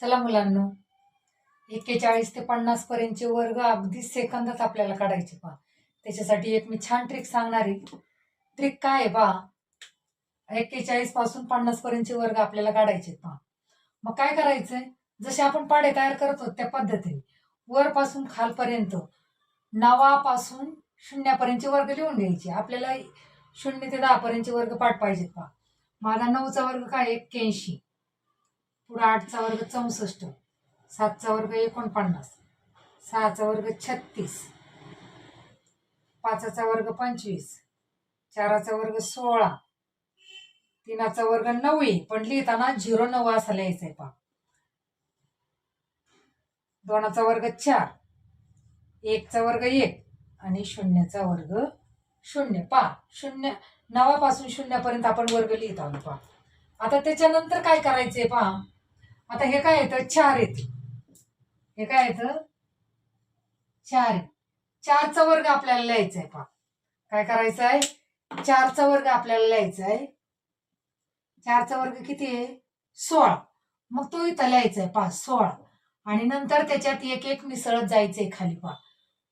चला मुलांनो, 41 ते 50 पर्यंतचे वर्ग अगदी सेकंदात आपल्याला काढायचे पहा. त्याच्यासाठी एक मी छान ट्रिक सांगणार आहे. ट्रिक काय आहे पहा, 41 पासून 50 पर्यंतचे वर्ग आपल्याला काढायचे पहा. मग काय करायचंय, जसे आपण पाढे तयार करत होतो त्या पद्धतीने वरपासून खालपर्यंत नावापासून शून्यापर्यंतचे वर्ग लिहून घ्यायचे. आपल्याला 0 ते 10 पर्यंतचे वर्ग पाठ पाहिजेत पहा. माझा 9चा वर्ग काय 81, पुढे 8चा वर्ग 64, 7चा वर्ग 49, 6चा वर्ग 36, 5चा वर्ग 25, 4चा वर्ग 16, 3चा वर्ग 9 आहे, पण लिहिताना 09 असं लिहायचंय पहा. 2चा वर्ग 4, 1चा वर्ग 1 आणि 0चा वर्ग 0 पहा. 9 पासून 0 पर्यंत आपण वर्ग लिहित आहोत पहा. आता त्याच्यानंतर काय करायचंय पहा. आता हे काय येतं 4 येते, हे काय येतं 4. 4चा वर्ग आपल्याला लिहायचा आहे पहा. काय करायचं आहे, 4चा वर्ग आपल्याला लिहायचा आहे. 4चा वर्ग किती आहे 16. मग तो इथं लिहायचा आहे पहा 16 आणि नंतर त्याच्यात एक एक मिसळत जायचंय खाली पहा.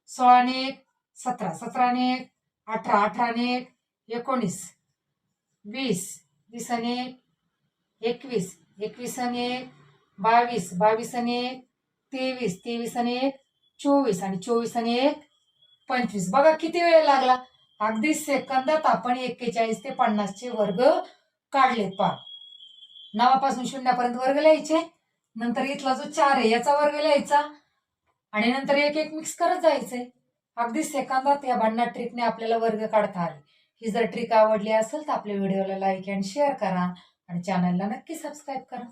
16 ने 1 17, 17 ने 1 18, 18 ने 1 19, 20, 20 ने 1 21, 21 ने 1 22, 22 ने 1 23, 23 ने 1 24 आणि 24 ने 1 25. बघा किती वेळ लागला. अगदी सेकंदात आपण 41 ते 50चे वर्ग काढलेत पहा. 9 पासून 0 पर्यंत वर्ग लिहायचे, नंतर इथला जो 4 आहे याचा वर्ग लिहायचा आणि नंतर एक एक मिक्स करत जायचंय. अगदी सेकंदात या भन्नाट ट्रिकने आपल्याला वर्ग काढता आले. ही जर ट्रिक आवडली असेल तर आपल्या व्हिडिओला लाईक आणि शेअर करा आणि चॅनलला नक्की सबस्क्राईब करा.